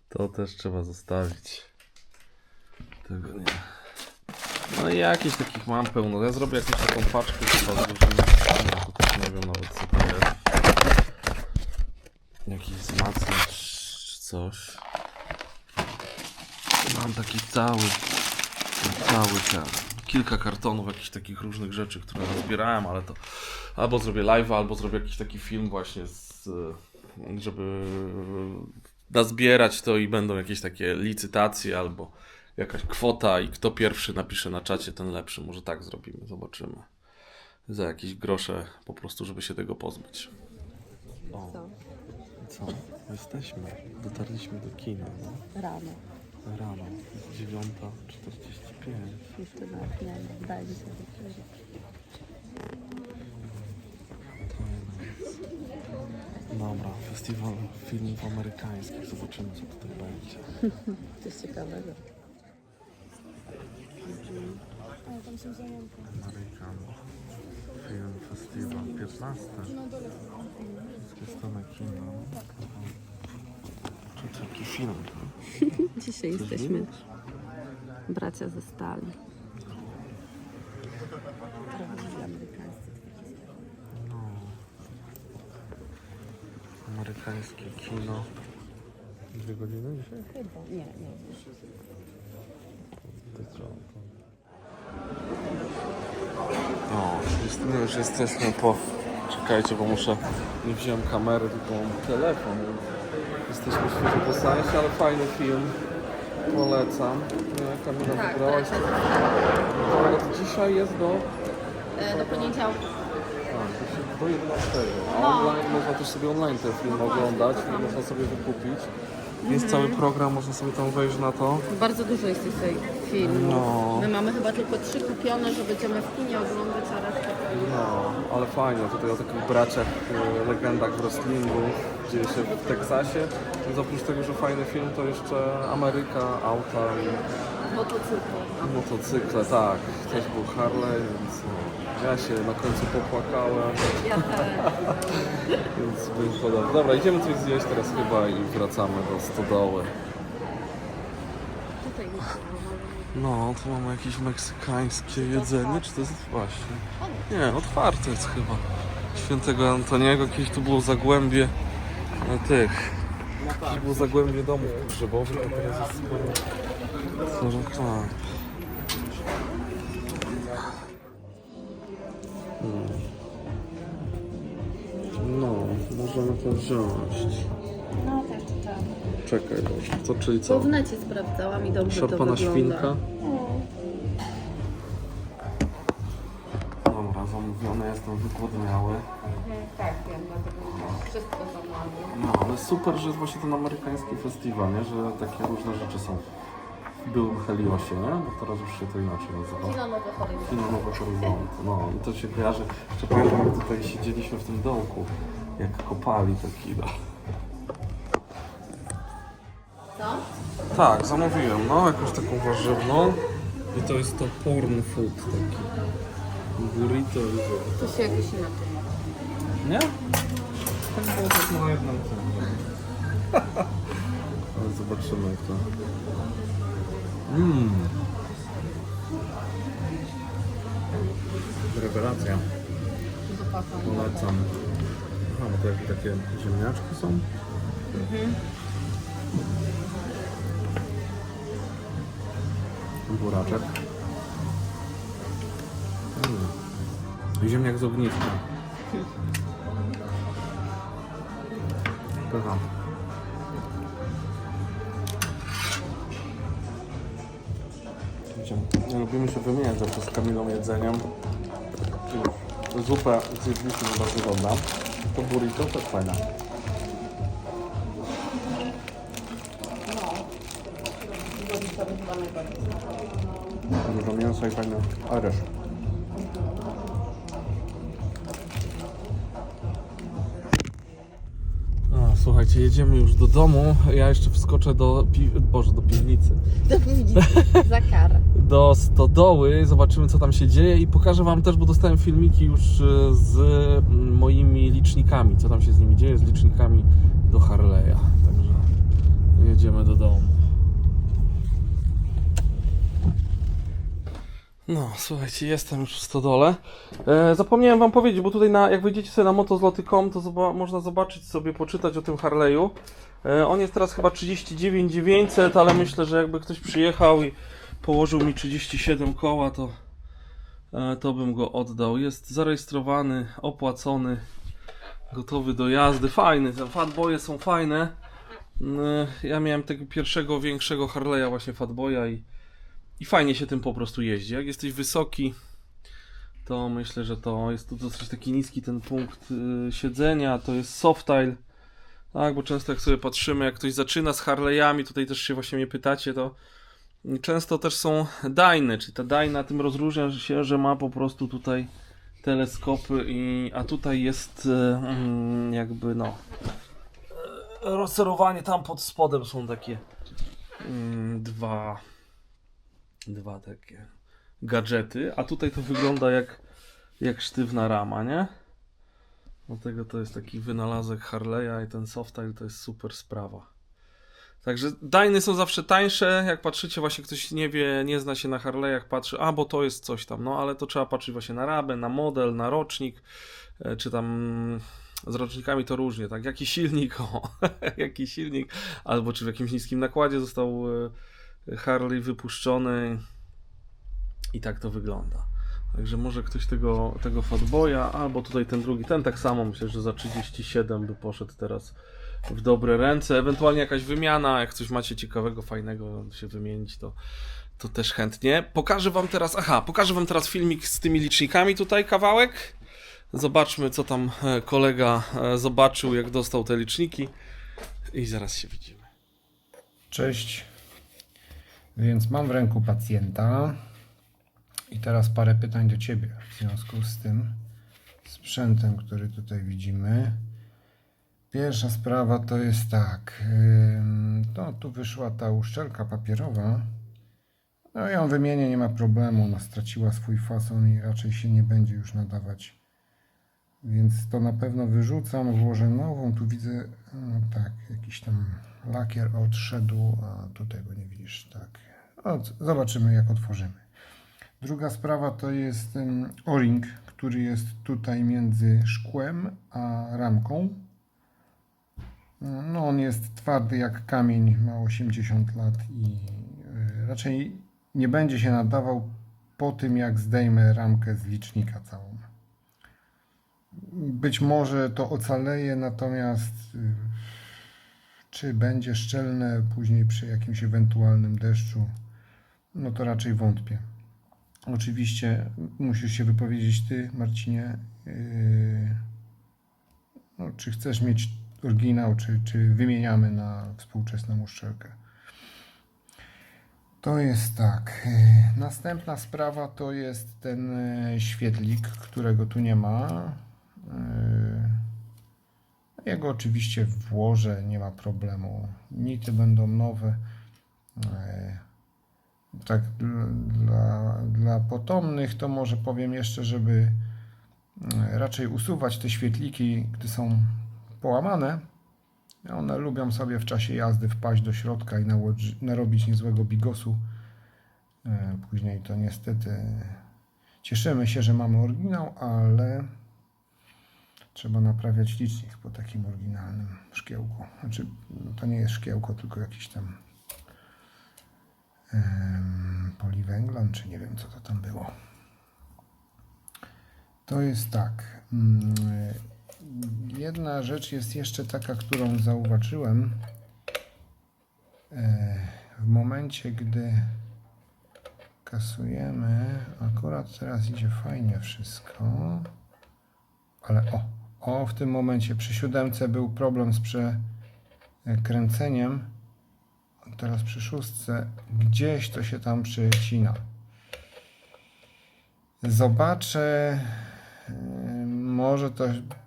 To też trzeba zostawić. Tego nie. No i jakichś takich mam pełno. Ja zrobię jakąś taką paczkę chyba z różnymi to też nie wiem nawet co to jest. Jakiś wzmacniacz czy coś. Mam taki cały ten. Kilka kartonów jakichś takich różnych rzeczy, które zbierałem, ale to albo zrobię live'a, albo zrobię jakiś taki film właśnie żeby nazbierać to i będą jakieś takie licytacje albo jakaś kwota i kto pierwszy napisze na czacie, ten lepszy. Może tak zrobimy, zobaczymy. Za jakieś grosze po prostu, żeby się tego pozbyć. O. Co? Jesteśmy. Dotarliśmy do kina. No? Rano. Rano. Jest 9:45. Jeszcze nawet nie wiem, daj mi sobie przeżyć. Dobra, festiwal filmów amerykańskich. Zobaczymy, co tutaj będzie. Coś ciekawego. American Film Festival 15. Wszystkie strony kina. Czy taki film? Dzisiaj jesteśmy bracia ze stali. No. Amerykańskie kino. 2 godziny dzisiaj? Chyba, nie. O, już jesteśmy po... Czekajcie, bo nie wziąłem kamery, tylko mam telefon. Jesteśmy świeżo po seansie, ale fajny film. Polecam. Kamila wybrałaś. Dzisiaj jest do poniedziałku. do 11. A online można też sobie online ten film oglądać, można sobie wykupić. Jest cały program, można sobie tam wejść na to. Bardzo dużo jest tutaj filmów. No. My mamy chyba tylko 3 kupione, że będziemy w kinie oglądać, a resztę No, ale fajnie, tutaj o takich braciach, legendach wrestlingu, dzieje się w Teksasie. Więc oprócz tego, że fajny film, to jeszcze Ameryka, auta i motocykle, tak. Też był Harley, więc no, ja się na końcu popłakałem. Ja też. Więc był podobny. Dobra, idziemy coś zjeść teraz chyba i wracamy do stodoły. Tutaj No, tu mamy jakieś meksykańskie jedzenie, czy to jest właśnie? Nie, otwarte jest chyba. Świętego Antoniego, kiedyś tu było zagłębie kiedyś było zagłębie domów pogrzebowych, a teraz jest sporo reklam. No, możemy to wziąć. No tak, tak. Czekaj, to czyli Bo co? w necie sprawdzałam i dobrze to Szarpana wygląda. świnka. Dobra, zamówione, jestem wygłodniały. Tak, wiem, dlatego wszystko zamawiam. No, ale super, że jest właśnie ten amerykański festiwal, nie? Że takie różne rzeczy są Chyliło się, nie? Bo teraz już się to inaczej nazywa. Kino Nowy Horyzont. Kino Nowe Horyzonty. No i to się kojarzy. Jeszcze pamiętam, jak tutaj siedzieliśmy w tym dołku, jak kopali taki. No. Co? Tak, zamówiłem, no, jakąś taką warzywną. I to jest to porn food taki. Burrito i to. To się jakoś inaczej. Nie? Tak było tak na jednym tym. Ale zobaczymy jak to. Rewelacja. Zapachą. Polecam. Aha, bo to jakieś takie ziemniaczki są. Buraczek. Ziemniak z ogniska. Pycha. Nie lubimy się wymieniać zawsze z Kamilą jedzeniem. Zupę zjedliśmy, nie bardzo dobra. To burrito też fajne. Dużo mięsa i fajny ryż. Słuchajcie, jedziemy już do domu. Ja jeszcze wskoczę do piwnicy. Do piwnicy. Za karę. Do stodoły, zobaczymy co tam się dzieje i pokażę wam też, bo dostałem filmiki już z moimi licznikami, co tam się z nimi dzieje, z licznikami do Harley'a. Także jedziemy do domu. No, słuchajcie, jestem już w stodole. Zapomniałem wam powiedzieć, bo tutaj jak wejdziecie sobie na motozloty.com, to można zobaczyć sobie, poczytać o tym Harley'u. On jest teraz chyba 39 900, ale myślę, że jakby ktoś przyjechał i położył mi 37 koła, to bym go oddał. Jest zarejestrowany, opłacony, gotowy do jazdy. Fajny, te Fatboye są fajne. Ja miałem tego pierwszego, większego Harley'a, właśnie Fatboya i fajnie się tym po prostu jeździ. Jak jesteś wysoki, to myślę, że to jest tu dosyć taki niski ten punkt siedzenia, to jest softile. Tak, bo często jak sobie patrzymy, jak ktoś zaczyna z Harley'ami, tutaj też się właśnie mnie pytacie, to często też są Dyny, czy ta Dyna tym rozróżnia się, że ma po prostu tutaj teleskopy, a tutaj jest jakby no rozserowanie, tam pod spodem są takie dwa takie gadżety, a tutaj to wygląda jak sztywna rama, nie? Dlatego to jest taki wynalazek Harley'a i ten softile to jest super sprawa. Także Dyny są zawsze tańsze, jak patrzycie, właśnie ktoś nie wie, nie zna się na Harley'ach, patrzy, bo to jest coś tam, no ale to trzeba patrzeć właśnie na rabę, na model, na rocznik, czy tam z rocznikami to różnie, tak, jaki silnik, jaki silnik, albo czy w jakimś niskim nakładzie został Harley wypuszczony i tak to wygląda. Także może ktoś tego Fatboya, albo tutaj ten drugi, ten tak samo, myślę, że za 37 by poszedł teraz w dobre ręce, ewentualnie jakaś wymiana, jak coś macie ciekawego, fajnego się wymienić, to też chętnie. Pokażę wam teraz filmik z tymi licznikami tutaj, kawałek. Zobaczmy co tam kolega zobaczył, jak dostał te liczniki i zaraz się widzimy. Cześć, więc mam w ręku pacjenta i teraz parę pytań do Ciebie w związku z tym sprzętem, który tutaj widzimy. Pierwsza sprawa to jest tak, tu wyszła ta uszczelka papierowa, no ją wymienię, nie ma problemu, ona straciła swój fason i raczej się nie będzie już nadawać, więc to na pewno wyrzucam, włożę nową, tu widzę, no tak, jakiś tam lakier odszedł, a tutaj go nie widzisz, tak, zobaczymy jak otworzymy. Druga sprawa to jest o-ring, który jest tutaj między szkłem a ramką. No on jest twardy jak kamień, ma 80 lat i raczej nie będzie się nadawał po tym jak zdejmę ramkę z licznika całą. Być może to ocaleje, natomiast czy będzie szczelne później przy jakimś ewentualnym deszczu, no to raczej wątpię. Oczywiście musisz się wypowiedzieć Ty, Marcinie, no, czy chcesz mieć oryginał, czy wymieniamy na współczesną uszczelkę. To jest tak. Następna sprawa to jest ten świetlik, którego tu nie ma. Jego oczywiście włożę, nie ma problemu. Nity będą nowe. Tak dla potomnych to może powiem jeszcze, żeby raczej usuwać te świetliki, gdy są połamane. One lubią sobie w czasie jazdy wpaść do środka i narobić niezłego bigosu. Później to niestety cieszymy się, że mamy oryginał, ale trzeba naprawiać licznik po takim oryginalnym szkiełku. Znaczy, to nie jest szkiełko, tylko jakiś tam poliwęglan, czy nie wiem co to tam było. To jest tak. Jedna rzecz jest jeszcze taka, którą zauważyłem w momencie, gdy kasujemy. Akurat teraz idzie fajnie wszystko, ale w tym momencie przy 7 był problem z przekręceniem. Teraz przy 6 gdzieś to się tam przycina. Zobaczę, może to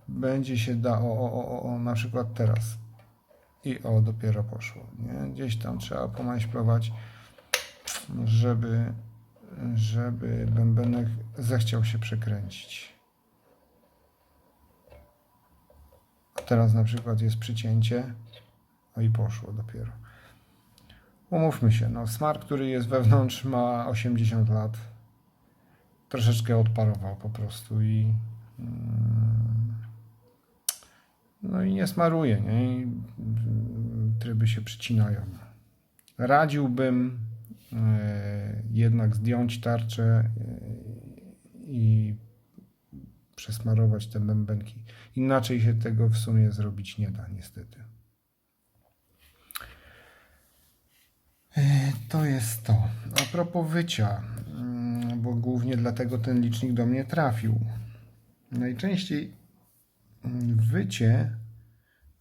będzie się da, na przykład teraz. I dopiero poszło. Nie? Gdzieś tam trzeba pomajśplować, żeby bębenek zechciał się przekręcić. A teraz na przykład jest przycięcie, i poszło dopiero. Umówmy się, no smar, który jest wewnątrz, ma 80 lat. Troszeczkę odparował po prostu i no i nie smaruje, nie? I tryby się przycinają. Radziłbym jednak zdjąć tarczę i przesmarować te bębenki. Inaczej się tego w sumie zrobić nie da, niestety. To jest to. A propos wycia, bo głównie dlatego ten licznik do mnie trafił. Najczęściej wycie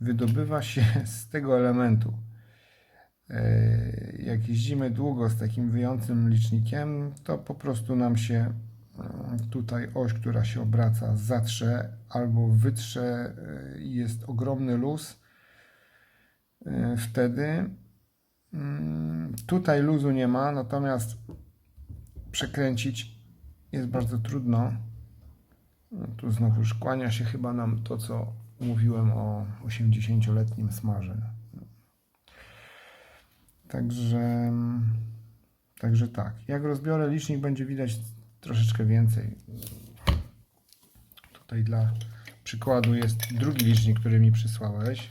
wydobywa się z tego elementu. Jak jeździmy długo z takim wyjącym licznikiem, to po prostu nam się tutaj oś, która się obraca, zatrze albo wytrze, jest ogromny luz. Wtedy tutaj luzu nie ma, natomiast przekręcić jest bardzo trudno. Tu znowuż kłania się chyba nam to, co mówiłem o 80-letnim smarze. Także tak. Jak rozbiorę licznik, będzie widać troszeczkę więcej. Tutaj dla przykładu jest drugi licznik, który mi przysłałeś.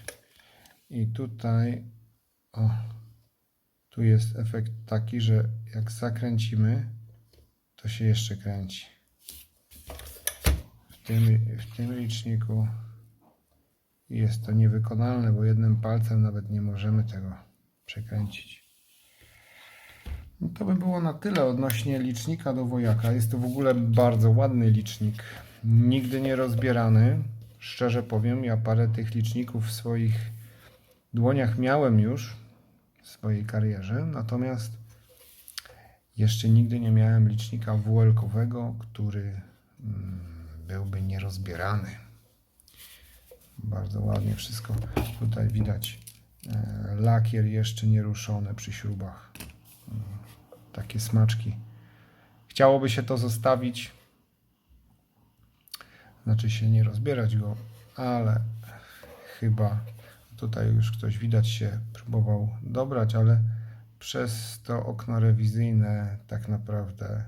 I tutaj tu jest efekt taki, że jak zakręcimy, to się jeszcze kręci. W tym liczniku jest to niewykonalne, bo jednym palcem nawet nie możemy tego przekręcić. No to by było na tyle odnośnie licznika do wojaka. Jest to w ogóle bardzo ładny licznik. Nigdy nie rozbierany. Szczerze powiem, ja parę tych liczników w swoich dłoniach miałem już w swojej karierze. Natomiast jeszcze nigdy nie miałem licznika WL-kowego, który byłby nierozbierany. Bardzo ładnie wszystko tutaj widać. Lakier jeszcze nieruszony przy śrubach. Takie smaczki. Chciałoby się to zostawić, znaczy się nie rozbierać go, ale chyba tutaj już ktoś widać się próbował dobrać, ale przez to okno rewizyjne tak naprawdę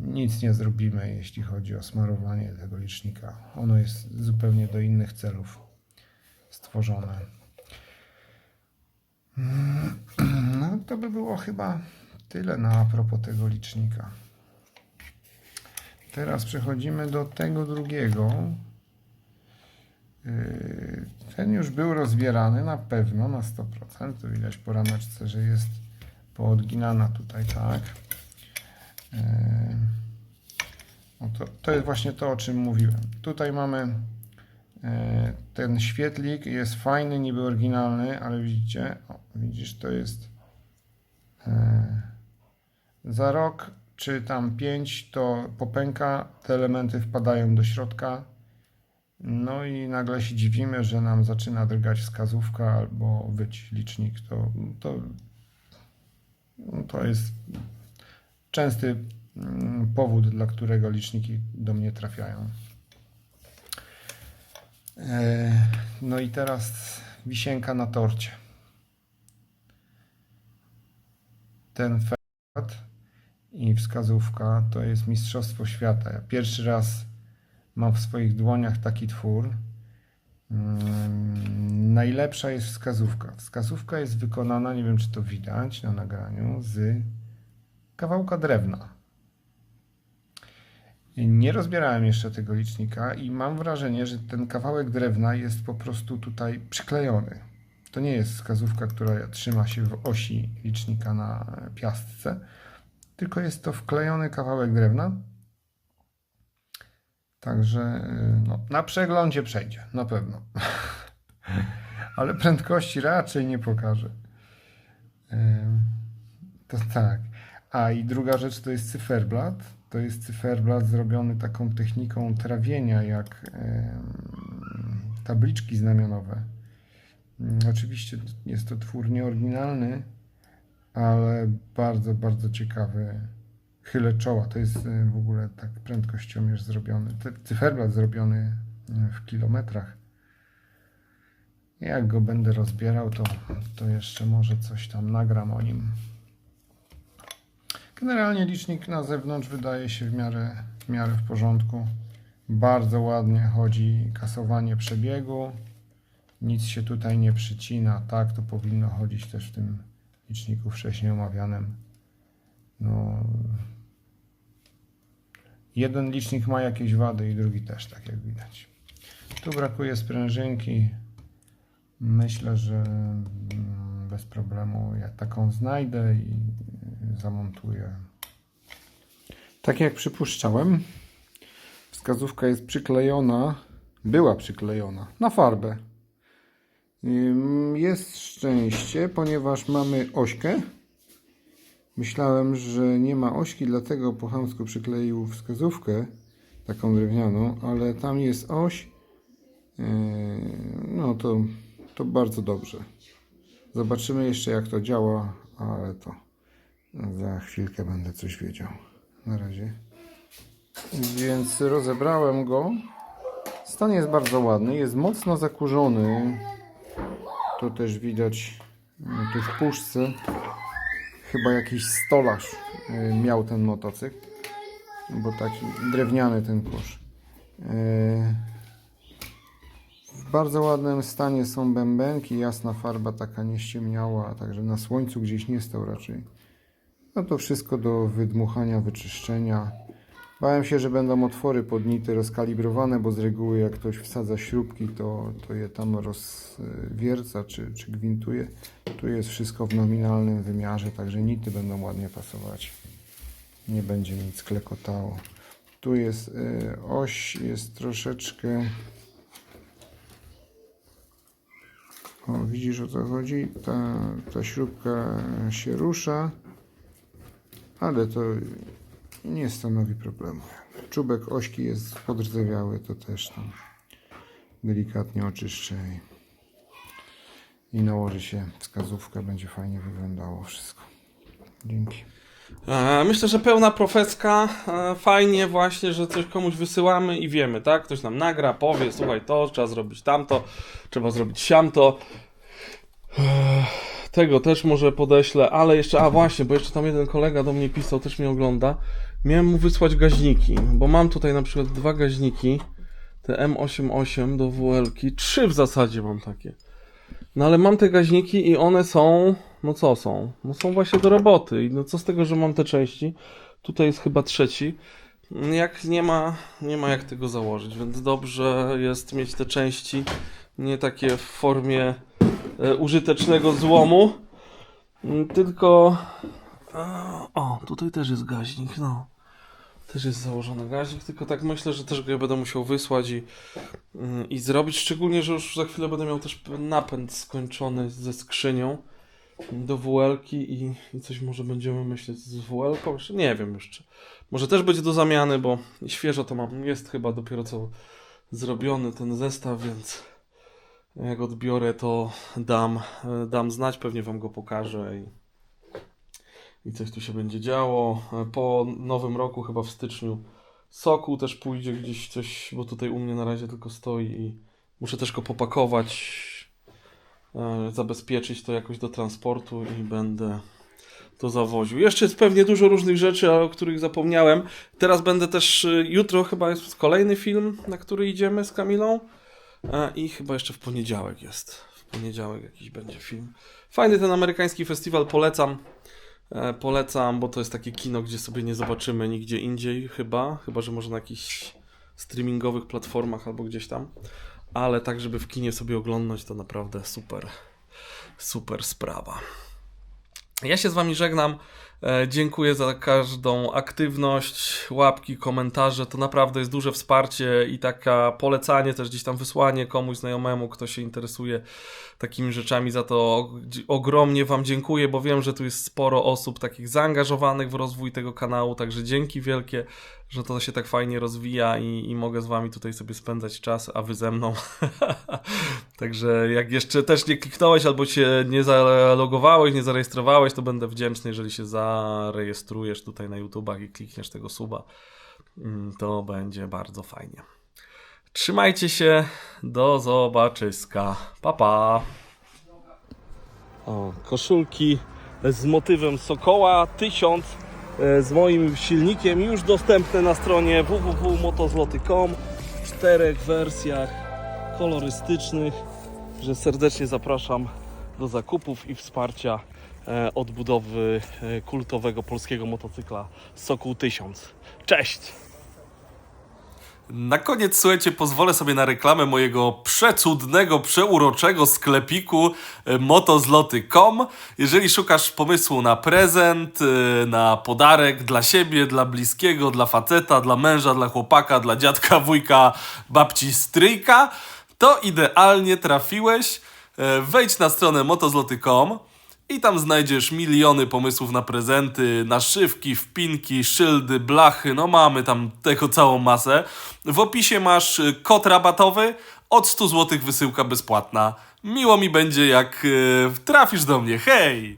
nic nie zrobimy, jeśli chodzi o smarowanie tego licznika. Ono jest zupełnie do innych celów stworzone. No to by było chyba tyle a propos tego licznika. Teraz przechodzimy do tego drugiego. Ten już był rozbierany na pewno, na 100%. To widać po rameczce, że jest poodginana tutaj, tak. To jest właśnie to, o czym mówiłem. Tutaj mamy ten świetlik, jest fajny, niby oryginalny, ale widzicie, widzisz, to jest Za rok czy tam 5 to popęka, te elementy wpadają do środka. No i nagle się dziwimy, że nam zaczyna drgać wskazówka albo wyć licznik. To jest częsty powód, dla którego liczniki do mnie trafiają. No i teraz wisienka na torcie. Ten fermat i wskazówka to jest mistrzostwo świata. Ja pierwszy raz mam w swoich dłoniach taki twór. Najlepsza jest wskazówka. Wskazówka jest wykonana, nie wiem czy to widać na nagraniu, z kawałka drewna. Nie rozbierałem jeszcze tego licznika i mam wrażenie, że ten kawałek drewna jest po prostu tutaj przyklejony. To nie jest wskazówka, która trzyma się w osi licznika na piastce, tylko jest to wklejony kawałek drewna. Także no, na przeglądzie przejdzie, na pewno. Ale prędkości raczej nie pokaże. To tak. A i druga rzecz to jest cyferblat. To jest cyferblat zrobiony taką techniką trawienia, jak tabliczki znamionowe. Oczywiście jest to twór nieoryginalny, ale bardzo, bardzo ciekawy. Chylę czoła. To jest w ogóle tak prędkościomierz zrobiony. Cyferblat zrobiony w kilometrach. Jak go będę rozbierał, to jeszcze może coś tam nagram o nim. Generalnie licznik na zewnątrz wydaje się w miarę w porządku. Bardzo ładnie chodzi kasowanie przebiegu. Nic się tutaj nie przycina. Tak to powinno chodzić też w tym liczniku wcześniej omawianym. No, jeden licznik ma jakieś wady i drugi też, tak jak widać. Tu brakuje sprężynki. Myślę, że bez problemu ja taką znajdę i zamontuję. Tak jak przypuszczałem, wskazówka jest przyklejona, była przyklejona na farbę. Jest szczęście, ponieważ mamy ośkę. Myślałem, że nie ma ośki, dlatego po chamsku przykleił wskazówkę taką drewnianą, ale tam jest oś. No to bardzo dobrze. Zobaczymy jeszcze jak to działa, ale to za chwilkę będę coś wiedział. Na razie. Więc rozebrałem go. Stan jest bardzo ładny, jest mocno zakurzony. To też widać tu w puszce. Chyba jakiś stolarz miał ten motocykl, bo taki drewniany ten kosz. W bardzo ładnym stanie są bębenki, jasna farba taka nie ściemniała, także na słońcu gdzieś nie stał raczej. No to wszystko do wydmuchania, wyczyszczenia. Bałem się, że będą otwory pod nity rozkalibrowane, bo z reguły jak ktoś wsadza śrubki, to je tam rozwierca czy gwintuje. Tu jest wszystko w nominalnym wymiarze, także nity będą ładnie pasować. Nie będzie nic klekotało. Tu jest oś, jest troszeczkę... O, widzisz o co chodzi? Ta śrubka się rusza, ale to nie stanowi problemu. Czubek ośki jest podrdzewiały, to też tam delikatnie oczyszczę i nałoży się wskazówkę, będzie fajnie wyglądało wszystko. Dzięki. Myślę, że pełna profeska. Fajnie właśnie, że coś komuś wysyłamy i wiemy, tak? Ktoś nam nagra, powie, słuchaj, to trzeba zrobić tamto, trzeba zrobić siamto. Tego też może podeślę, ale jeszcze, właśnie, bo jeszcze tam jeden kolega do mnie pisał, też mnie ogląda. Miałem mu wysłać gaźniki, bo mam tutaj na przykład 2 gaźniki, te M88 do WL-ki, 3 w zasadzie mam takie. No ale mam te gaźniki i one są, no co są? No są właśnie do roboty i no co z tego, że mam te części? Tutaj jest chyba 3. Jak nie ma jak tego założyć, więc dobrze jest mieć te części, nie takie w formie użytecznego złomu, tylko o, tutaj też jest gaźnik, no. Też jest założony gaźnik, tylko tak myślę, że też go ja będę musiał wysłać i zrobić, szczególnie, że już za chwilę będę miał też napęd skończony ze skrzynią, do WL-ki i coś może będziemy myśleć z WL-ką. Jeszcze nie wiem jeszcze. Może też będzie do zamiany, bo świeżo to mam. Jest chyba dopiero co zrobiony ten zestaw, więc jak odbiorę, to dam znać, pewnie wam go pokażę i coś tu się będzie działo. Po nowym roku, chyba w styczniu, Sokół też pójdzie gdzieś coś, bo tutaj u mnie na razie tylko stoi i muszę też go popakować, zabezpieczyć to jakoś do transportu i będę to zawoził. Jeszcze jest pewnie dużo różnych rzeczy, o których zapomniałem. Teraz będę też, jutro chyba jest kolejny film, na który idziemy z Kamilą. I chyba jeszcze w poniedziałek jest. W poniedziałek jakiś będzie film. Fajny ten amerykański festiwal, polecam. Polecam, bo to jest takie kino, gdzie sobie nie zobaczymy nigdzie indziej chyba. Chyba że może na jakichś streamingowych platformach albo gdzieś tam. Ale tak, żeby w kinie sobie oglądać, to naprawdę super sprawa. Ja się z wami żegnam. Dziękuję za każdą aktywność, łapki, komentarze. To naprawdę jest duże wsparcie i taka polecanie, też gdzieś tam wysłanie komuś znajomemu, kto się interesuje takimi rzeczami. Za to ogromnie wam dziękuję, bo wiem, że tu jest sporo osób takich zaangażowanych w rozwój tego kanału, także dzięki wielkie, że to się tak fajnie rozwija i mogę z wami tutaj sobie spędzać czas, a wy ze mną. Także jak jeszcze też nie kliknąłeś albo się nie zalogowałeś, nie zarejestrowałeś, to będę wdzięczny, jeżeli się zarejestrujesz tutaj na YouTubach i klikniesz tego suba. To będzie bardzo fajnie. Trzymajcie się, do zobaczyska. Pa, pa. O, koszulki z motywem Sokoła 1000 z moim silnikiem już dostępne na stronie www.motozloty.com w 4 wersjach kolorystycznych. Że serdecznie zapraszam do zakupów i wsparcia odbudowy kultowego polskiego motocykla Sokół 1000. Cześć! Na koniec, słuchajcie, pozwolę sobie na reklamę mojego przecudnego, przeuroczego sklepiku motozloty.com. Jeżeli szukasz pomysłu na prezent, na podarek dla siebie, dla bliskiego, dla faceta, dla męża, dla chłopaka, dla dziadka, wujka, babci, stryjka, to idealnie trafiłeś. Wejdź na stronę motozloty.com i tam znajdziesz miliony pomysłów na prezenty, naszywki, wpinki, szyldy, blachy, no mamy tam tego całą masę. W opisie masz kod rabatowy, od 100 zł wysyłka bezpłatna. Miło mi będzie, jak trafisz do mnie, hej!